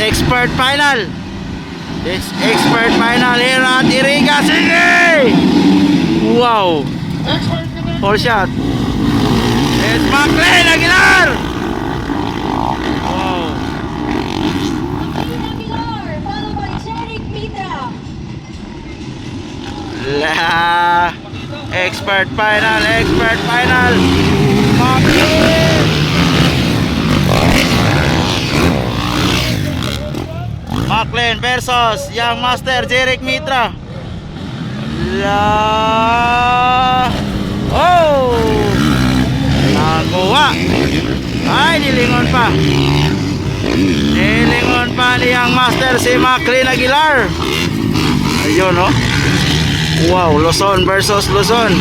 expert final. This expert final here at Iriga City. Wow. Full shot. It's McLean Aguilar. Wow. Followed by Jeric Mitra. La expert final. McLean. McLean versus Young Master Jeric Mitra. Oh! Nakuha. Ay, nilingon pa. Nilingon pa ni Young Master si McLean Aguilar. Ayun, no? Wow, Luzon versus Luzon.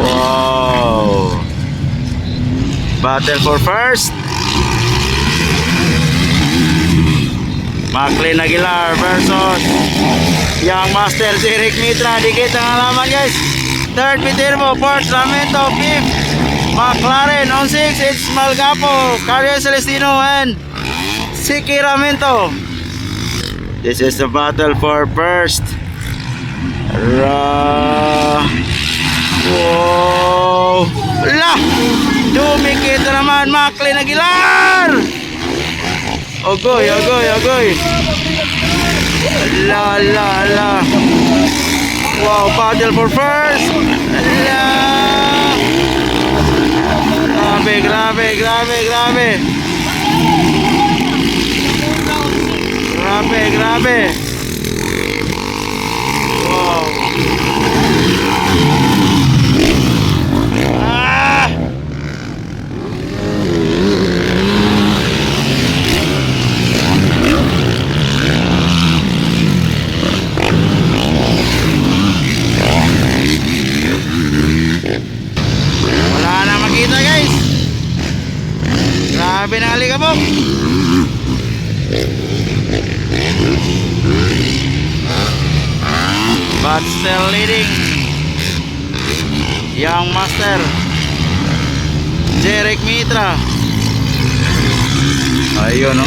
Wow. Battle for first. McLean Aguilar versus Young Master Jeric Mitra. Dikit ang alaman, guys. Third Viterbo, fourth Ramento, fifth McLaren. On 6 it's Malgapo, Carlos Celestino and Siki Ramento. This is the battle for first. Wow. La! Dumikit naman McLean Aguilar. Ogoy. La. Wow, battle for first. La. Grabe. Wow. Wala na makita, guys. Grabe na alikabok. But still leading Young Master Jeric Mitra. Ayun, no?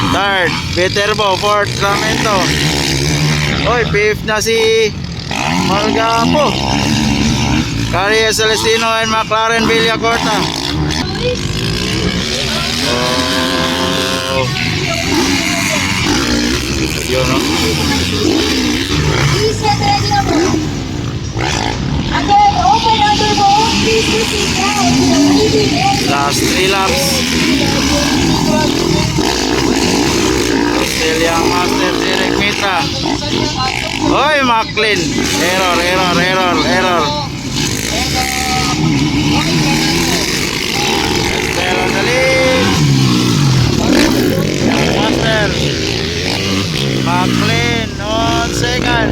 Third Viterbo, fourth Ramento. Oy, fifth na si Malgapo, Carlos Celestino and McLaren Villacorta. Oh. Yun, no? Please get ready na po. Again, open under ball. Please proceed now to the leading end. Last 3 laps. Still Young Master Jeric Mitra. Oy, McLean. Error. Pero dali. Young Master McLean on second.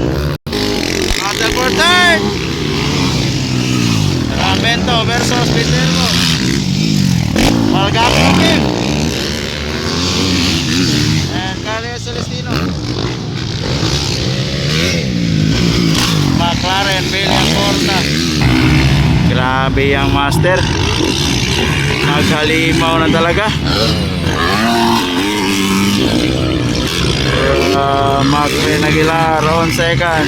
Battle for third. Ramento versus Viterbo. Malgapo fifth. And Carlos Celestino. McLaren Villacorta. Grabe yung master. Naghalimaw na talaga. McLean Aguilar on second.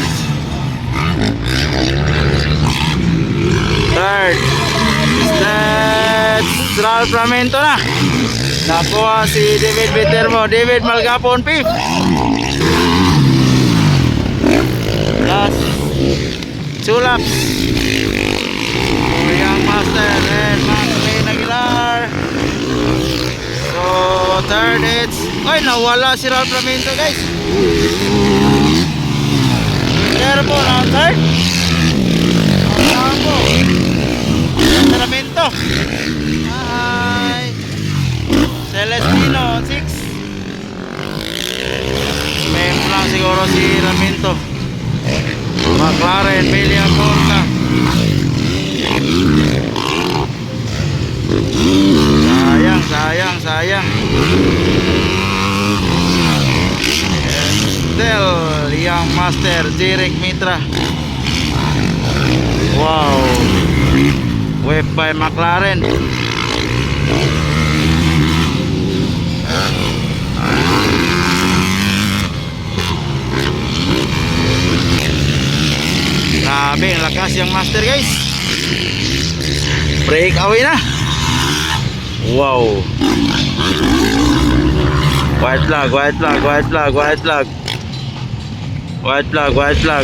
Third. That's Ralph Ramento na. Nakuha si David Viterbo. David Malgapo on fifth. Last 2 laps. Young Master and McLean Aguilar. So third it's, ay, nawala si Ralph Ramento, guys. Viterbo na third. Ramento. Ay, Celestino 6. May lang siguro si Ramento. McLaren Villacorta. Sayang. Del Young Master Jerick Mitra. Wow, wave by McLaren. Grabe, ang lakas yung Master guys. Breakaway na. Wow. White flag, white flag, white flag, white flag. White flag, white flag.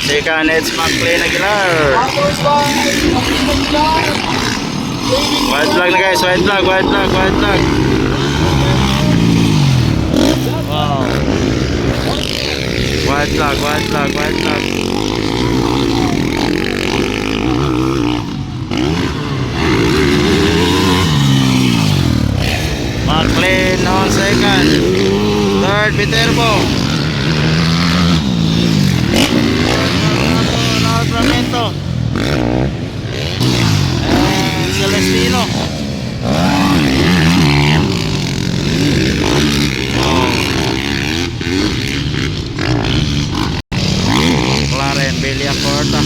Second, it's McLean Aguilar. White flag na guys, white flag, white flag, white flag. Wow. White flag, white flag, white flag. McLean on second. Third, Viterbo. Sacramento. And Celestino. McLaren, Belia Porta.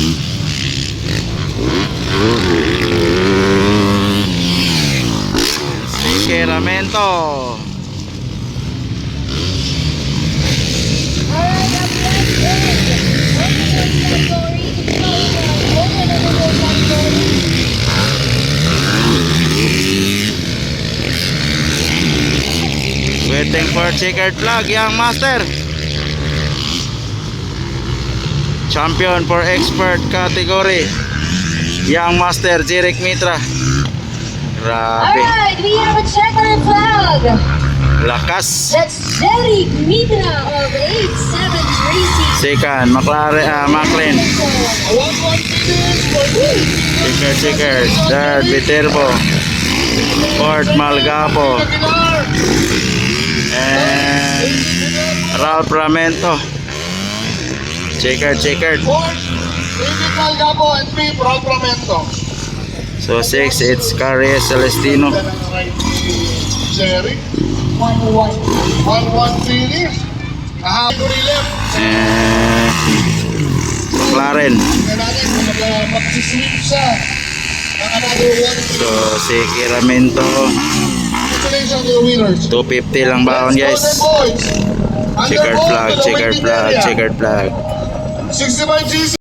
Sacramento. Waiting for checkered flag, Young Master. Champion for expert category, Young Master Jerick Mitra. Grabe. Alright, we have a checkered flag. Lakas. That's Jerick Mitra of 87 Racing. Second, McLaren. Checkered. Third, Viterbo. Fourth, Malgapo. And Ralph Ramento. Checkered. So 6, it's Carrier Celestino. Jerry, 1-1. 1-1 finish. Kahapon left. And McLaren. Kailangan mag-sweep siya. Ang another one. So si Ramento. Congratulations to the winners. 250 lang baon guys. Checkered flag, checkered flag, checkered flag. 65 GC.